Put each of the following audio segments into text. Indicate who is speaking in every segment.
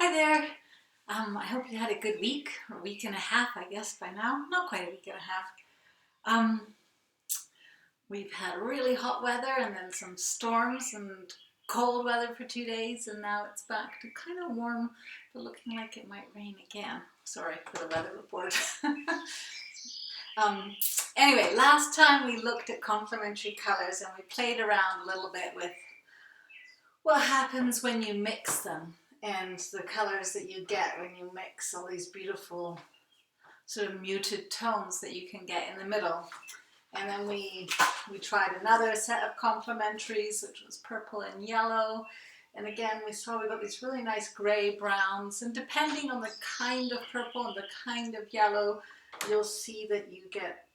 Speaker 1: Hi there. I hope you had a good week, or week and a half, I guess, by now. Not quite a week and a half. Um, we've had really hot weather and then some storms and cold weather for 2 days, and now it's back to kind of warm, but looking like it might rain again. Sorry for the weather report. um, anyway, last time we looked at complementary colors and we played around a little bit with what happens when you mix them and the colors that you get when you mix all these beautiful sort of muted tones that you can get in the middle. And then we tried another set of complementaries, which was purple and yellow. And again, we saw we got these really nice gray browns, and depending on the kind of purple and the kind of yellow, you'll see that you get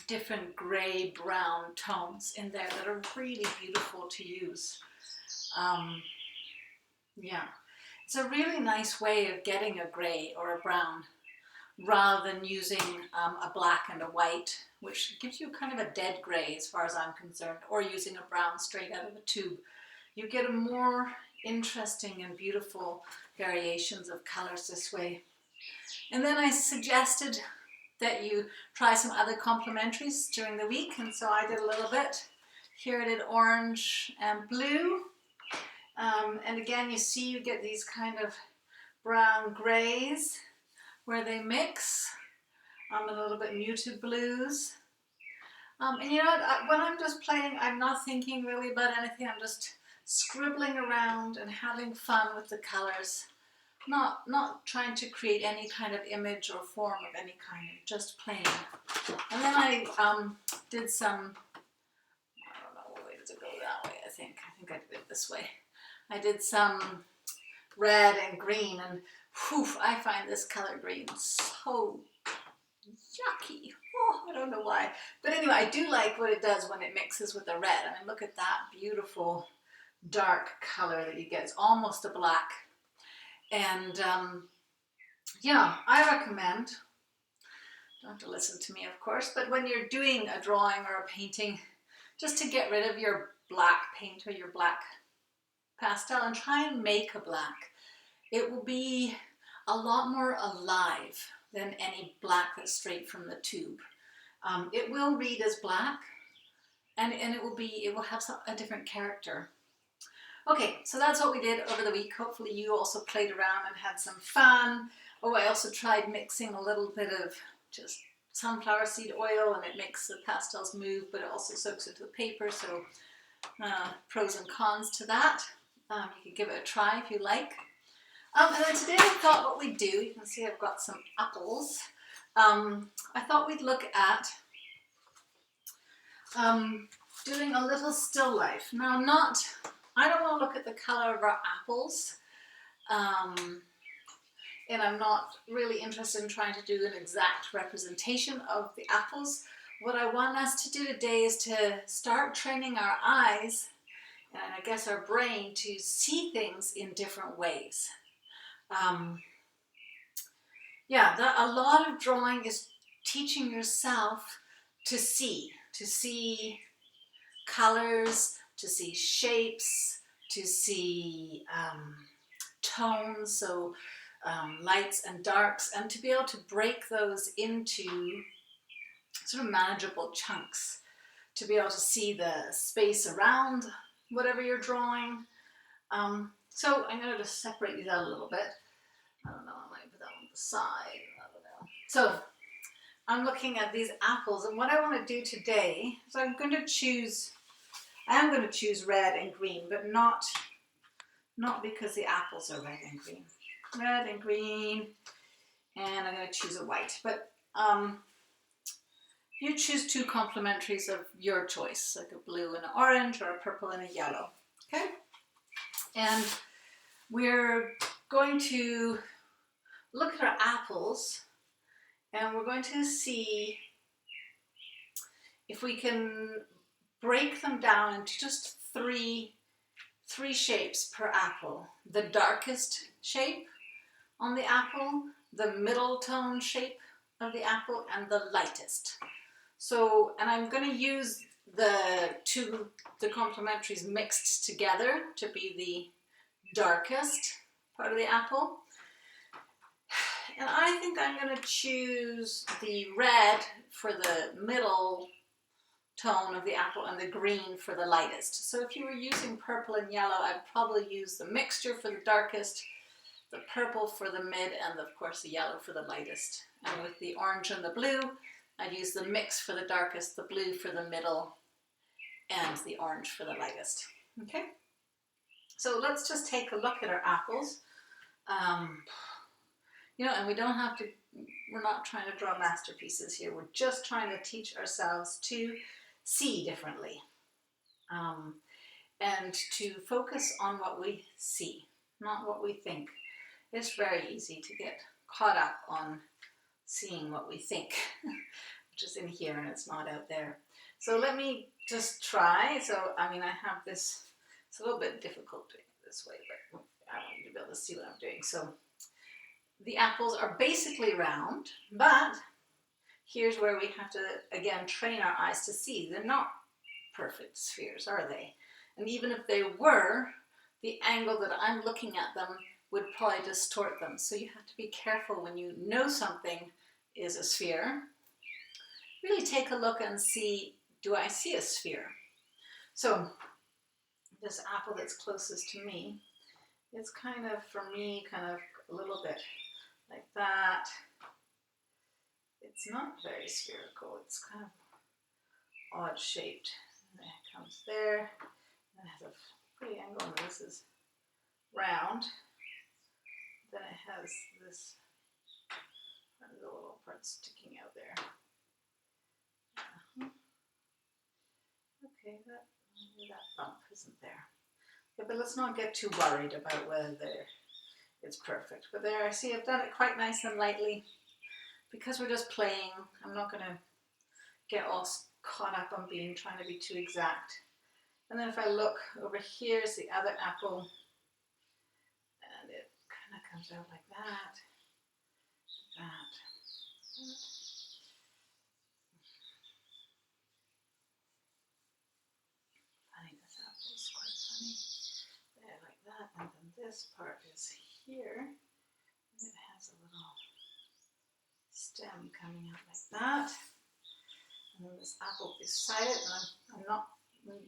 Speaker 1: different gray brown tones in there that are really beautiful to use. Yeah, it's a really nice way of getting a gray or a brown rather than using a black and a white, which gives you kind of a dead gray as far as I'm concerned, or using a brown straight out of the tube. You get a more interesting and beautiful variations of colors this way. And then I suggested that you try some other complementaries during the week, and so I did a little bit. Here I did orange and blue. And again, you see you get these kind of brown grays where they mix, a little bit muted blues. And you know what, when I'm just playing, I'm not thinking really about anything. I'm just scribbling around and having fun with the colors. Not trying to create any kind of image or form of any kind, just playing. And then I did some, I don't know, what way does it go that way, I think I did it this way. I did some red and green, and whew, I find this color green so yucky. Oh, I don't know why. But anyway, I do like what it does when it mixes with the red. I mean, look at that beautiful dark color that you get. It's almost a black. And yeah, I recommend, don't have to listen to me of course, but when you're doing a drawing or a painting, just to get rid of your black paint or your black pastel and try and make a black. It will be a lot more alive than any black that's straight from the tube. It will read as black, and it will have a different character. Okay, so that's what we did over the week. Hopefully you also played around and had some fun. Oh, I also tried mixing a little bit of just sunflower seed oil, and it makes the pastels move, but it also soaks into the paper, so pros and cons to that. You could give it a try if you like. And then today I thought what we'd do, you can see I've got some apples. I thought we'd look at doing a little still life. Now I don't want to look at the color of our apples, and I'm not really interested in trying to do an exact representation of the apples. What I want us to do today is to start training our eyes and I guess our brain to see things in different ways. A lot of drawing is teaching yourself to see colors, to see shapes, to see tones, so lights and darks, and to be able to break those into sort of manageable chunks, to be able to see the space around whatever you're drawing. So I'm going to just separate these out a little bit. I don't know, I might put that on the side. I don't know. So I'm looking at these apples, and what I want to do today is I am going to choose red and green, but not because the apples are red and green. Red and green, and I'm going to choose a white. But you choose two complementaries of your choice, like a blue and an orange, or a purple and a yellow. Okay? And we're going to look at our apples, and we're going to see if we can break them down into just three shapes per apple. The darkest shape on the apple, the middle tone shape of the apple, and the lightest. So, and I'm going to use the complementaries mixed together to be the darkest part of the apple. And I think I'm going to choose the red for the middle tone of the apple and the green for the lightest. So if you were using purple and yellow, I'd probably use the mixture for the darkest, the purple for the mid, and of course the yellow for the lightest. And with the orange and the blue, I'd use the mix for the darkest, the blue for the middle, and the orange for the lightest. Okay? So let's just take a look at our apples. And we don't have to, we're not trying to draw masterpieces here. We're just trying to teach ourselves to see differently and to focus on what we see, not what we think. It's very easy to get caught up on seeing what we think, which is in here and it's not out there. So let me just try. So, I have this, it's a little bit difficult doing it this way, but I want you to be able to see what I'm doing. So the apples are basically round, but here's where we have to, again, train our eyes to see. They're not perfect spheres, are they? And even if they were, the angle that I'm looking at them would probably distort them. So you have to be careful when you know something is a sphere. Really take a look and see, do I see a sphere? So this apple that's closest to me, it's kind of, for me, kind of a little bit like that. It's not very spherical, it's kind of odd shaped. And it comes there, and it has a pretty angle, and this is round. Then it has this, the little part sticking out there. Okay, that bump isn't there. Okay, but let's not get too worried about whether it's perfect. But there, I see I've done it quite nice and lightly. Because we're just playing, I'm not going to get all caught up on trying to be too exact. And then if I look over, here's the other apple, and it kind of comes out like that, that. Funny, this apple is quite funny. There, like that, and then this part is here, and it has a little stem coming out like that, and then this apple beside it, and I'm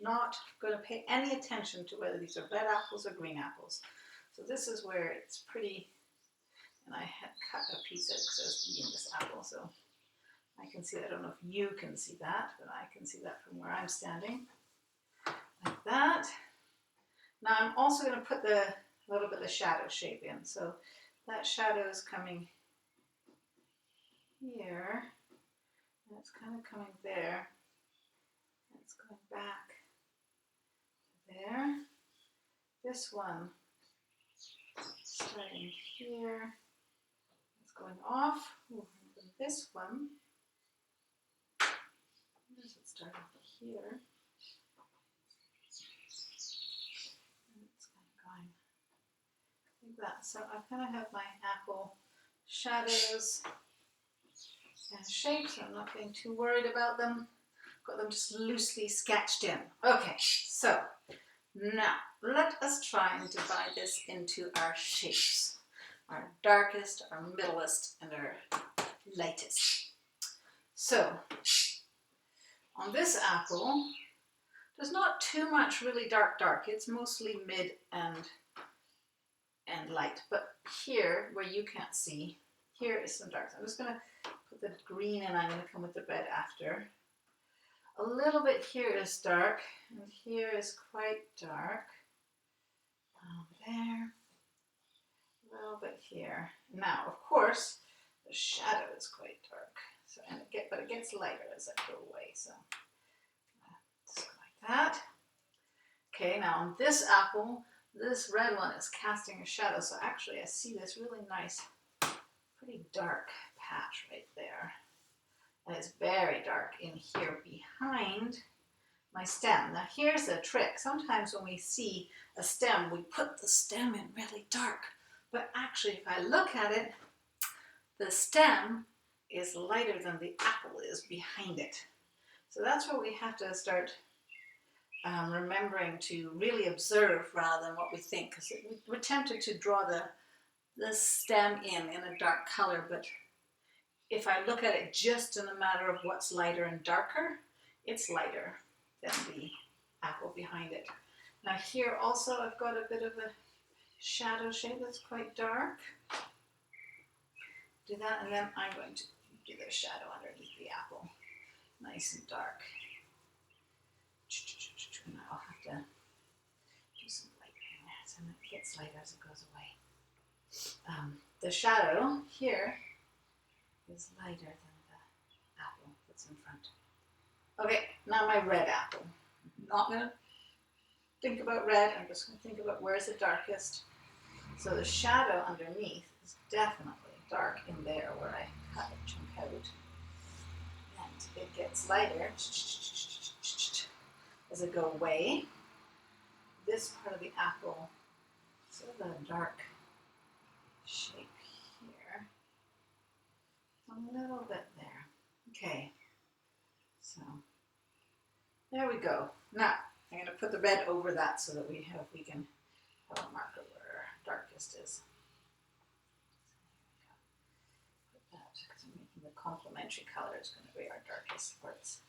Speaker 1: not going to pay any attention to whether these are red apples or green apples. So this is where it's pretty, and I had cut a piece out because I was eating this apple, so I can see, I don't know if you can see that, but I can see that from where I'm standing, like that. Now I'm also going to put a little bit of shadow shape in, so that shadow is coming here, and it's kind of coming there, and it's going back to there. This one starting here, it's going off. Ooh, and this one, where does it start here? And it's kind of going like that. So I kind of have my apple shadows and shapes, so I'm not being too worried about them. Got them just loosely sketched in. Okay, so now let us try and divide this into our shapes. Our darkest, our middlest, and our lightest. So on this apple, there's not too much really dark. It's mostly mid and light. But here, where you can't see, here is some dark. So I'm just going to put the green in, I'm going to come with the red after. A little bit here is dark, and here is quite dark. There, a little bit here. Now, of course, the shadow is quite dark, so but it gets lighter as I go away. So just like that. Okay, now on this apple, this red one is casting a shadow, so actually I see this really nice, pretty dark patch right there. And it's very dark in here behind my stem. Now here's the trick. Sometimes when we see a stem, we put the stem in really dark. But actually, if I look at it, the stem is lighter than the apple is behind it. So that's where we have to start remembering to really observe rather than what we think, because we're tempted to draw the stem in a dark color, but if I look at it just in a matter of what's lighter and darker, it's lighter than the apple behind it. Now here also I've got a bit of a shadow shade that's quite dark. Do that, and then I'm going to do the shadow underneath the apple, nice and dark. And I'll have to do some light in there, so it gets lighter as it goes away. The shadow here is lighter than the apple that's in front. Okay, now my red apple. I'm not going to think about red, I'm just going to think about where's the darkest. So the shadow underneath is definitely dark in there where I cut a chunk out. And it gets lighter as I go away. This part of the apple, sort of a dark shape here. A little bit there. Okay, so there we go. Now I'm going to put the red over that so that we can have a marker where our darkest is. Put that because I'm making the complementary color is going to be our darkest parts.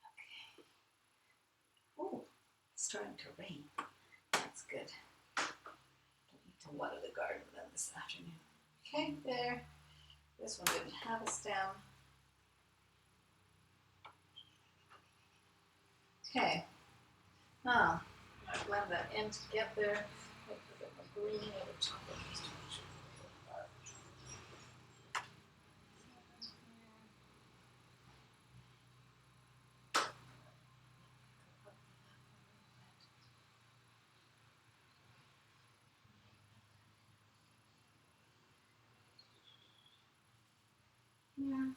Speaker 1: Okay. Oh, it's starting to rain. That's good. Don't need to water the garden then this afternoon. Okay, there. This one didn't have a stem. Okay, now I blend that in together. I put a bit more green over top of this to make sure it's a little dark. Yeah.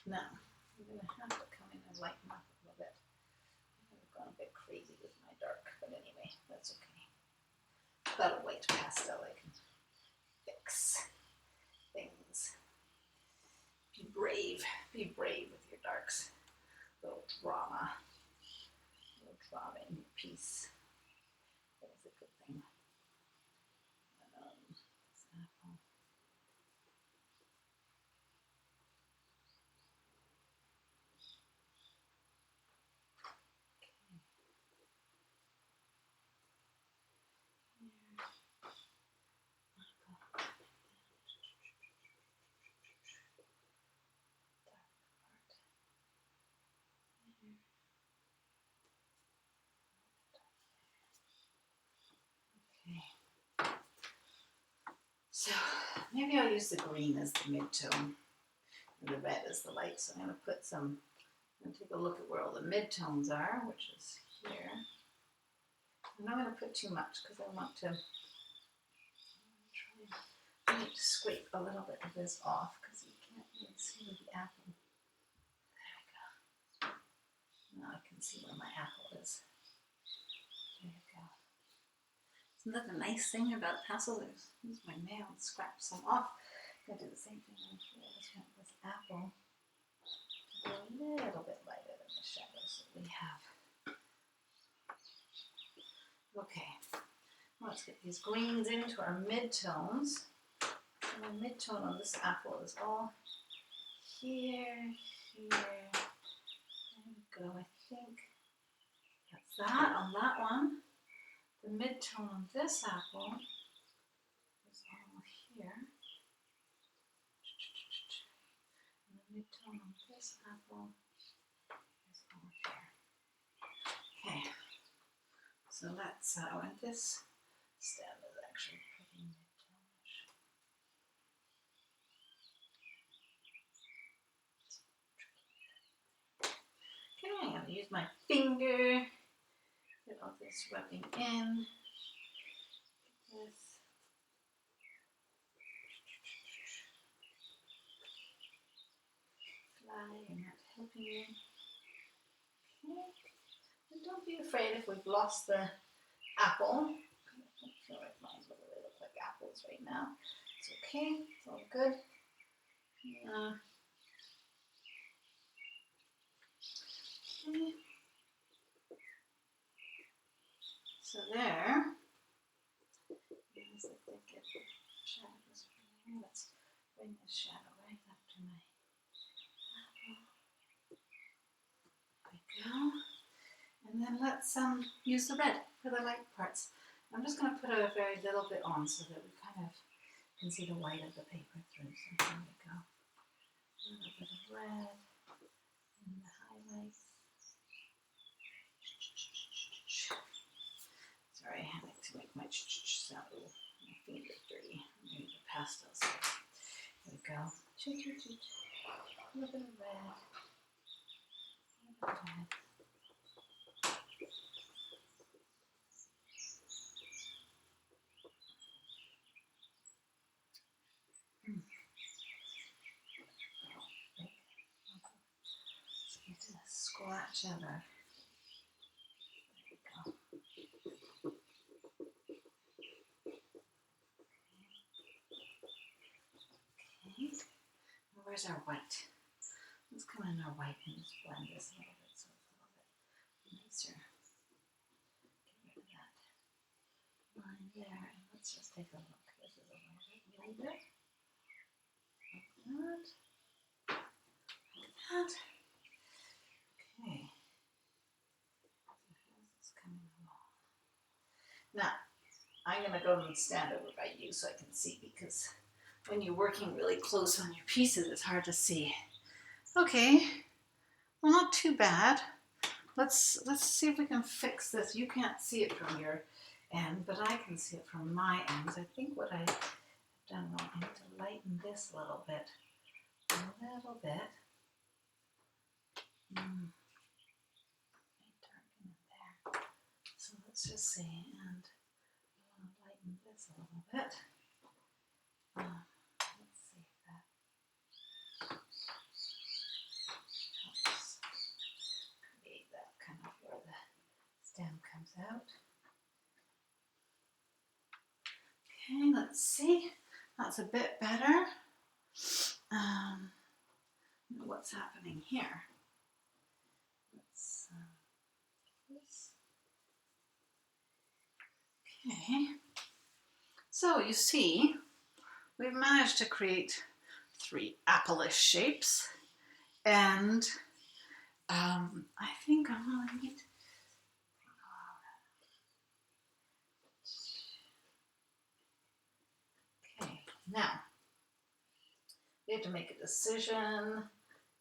Speaker 1: Now, I'm going to have to come in and lighten up a little bit. I've gone a bit crazy with my dark, but anyway, that's okay. I've got a white pastel I can fix things. Be brave with your darks. Little drama in your piece. That is a good thing. This apple. So maybe I'll use the green as the mid-tone and the red as the light. So I'm going to put some, I'm going to take a look at where all the mid-tones are, which is here. I'm not going to put too much because I want to scrape a little bit of this off because you can't really see where the apple. There we go. Now I can see where my apple is. There you go. Isn't that the nice thing about pastels? I use my nail and scrap some off. I do the same thing on here. I just want this apple to be a little bit lighter than the shadows that we have. Okay, let's get these greens into our mid-tones. And the mid-tone on this apple is all here. There we go, I think that's that on that one. The mid-tone on this apple is all here. And the mid-tone on this apple is all here. Okay, so that's when this stem is actually pretty mid-tone-ish. Okay, I'm going to use my finger. Get all this rubbing in. This. Fly, you're not helping you. Okay. And don't be afraid if we've lost the apple. I don't feel like mine really look like apples right now. It's okay, it's all good. Okay. So there. Let's bring this shadow right up to my apple. There we go. And then let's use the red for the light parts. I'm just going to put a very little bit on so that we kind of can see the white of the paper through. So there we go. A little bit of red in the highlights. Sorry, I like to make my sound a little, my finger dirty. I'm going to use the pastels. There we go. A little bit of red. A little bit of red. Squatch ever. There we go. Okay. Now where's our white? Let's come in our white and just blend this a little bit so it's a little bit nicer. Get rid of that line there, and let's just take a look. This is a little bit lighter. Like that. Like that. Okay. So how's this coming along? Now, I'm going to go and stand over by you so I can see, because when you're working really close on your pieces, it's hard to see. Okay, well, not too bad. Let's see if we can fix this. You can't see it from your end, but I can see it from my ends. I think what I've done wrong, I need to lighten this a little bit. A little bit. Darken it there. So let's just see, and I want to lighten this a little bit. Let's see if that helps create that kind of where the stem comes out. Okay, let's see. That's a bit better. What's happening here? Let's this. Okay. So you see, we've managed to create 3 apple-ish shapes, and I think I'm going to need. Okay, now we have to make a decision.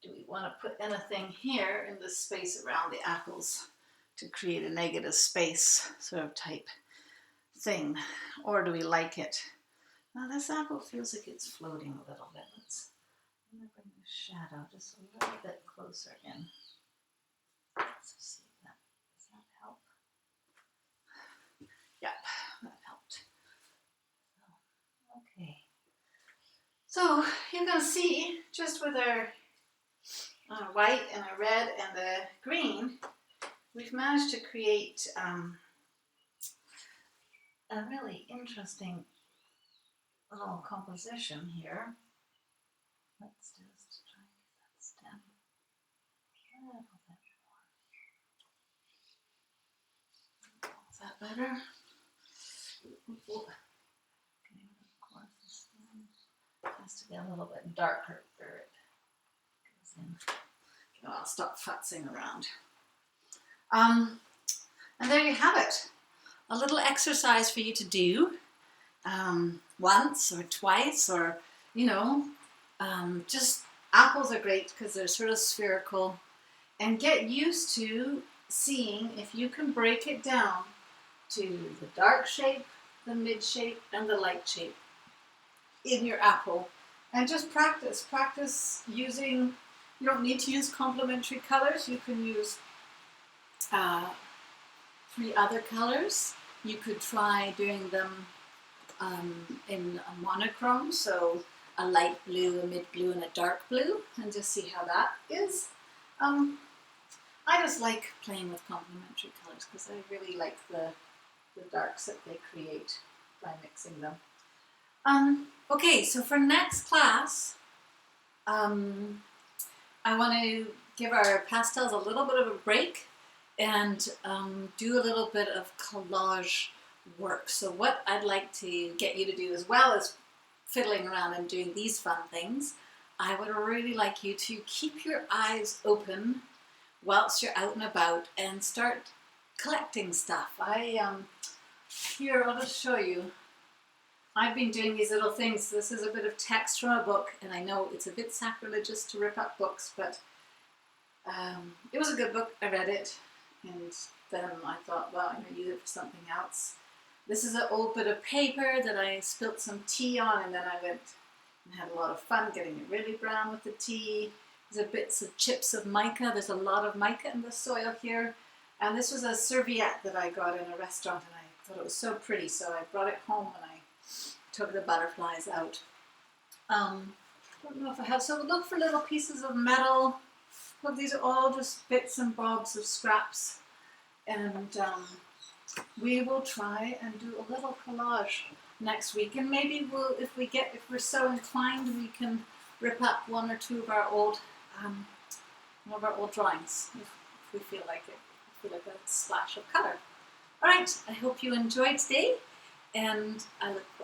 Speaker 1: Do we want to put anything here in this space around the apples to create a negative space sort of type thing, or do we like it? Now this apple feels like it's floating a little bit. I'm going to bring the shadow just a little bit closer in. Let's see if that, does that help? Yep, that helped. Okay. So you can see just with our white and a red and the green, we've managed to create a really interesting little composition here. Let's just try and get that stem a little bit more. Is that better? Okay, of course the stem has to be a little bit darker where it goes in. Okay, I'll stop futzing around. And there you have it. A little exercise for you to do once or twice, or just apples are great because they're sort of spherical, and get used to seeing if you can break it down to the dark shape, the mid shape, and the light shape in your apple, and just practice using. You don't need to use complementary colors. You can use 3 other colors. You could try doing them in a monochrome, so a light blue, a mid blue, and a dark blue, and just see how that is. I just like playing with complementary colors because I really like the darks that they create by mixing them. Okay, so for next class, um, I want to give our pastels a little bit of a break and do a little bit of collage work. So what I'd like to get you to do, as well as fiddling around and doing these fun things, I would really like you to keep your eyes open whilst you're out and about and start collecting stuff. Here, I'll just show you. I've been doing these little things. This is a bit of text from a book, and I know it's a bit sacrilegious to rip up books, but it was a good book. I read it, and then I thought, well, I'm going to use it for something else. This is an old bit of paper that I spilt some tea on, and then I went and had a lot of fun getting it really brown with the tea. There's a bits of chips of mica. There's a lot of mica in the soil here. And this was a serviette that I got in a restaurant, and I thought it was so pretty, so I brought it home and I took the butterflies out. I don't know if I have, so look for little pieces of metal. Look, these are all just bits and bobs of scraps, and we will try and do a little collage next week, and maybe if we're so inclined, we can rip up one or two of our old drawings if we feel like it. I feel like a splash of color. All right, I hope you enjoyed today, and I look forward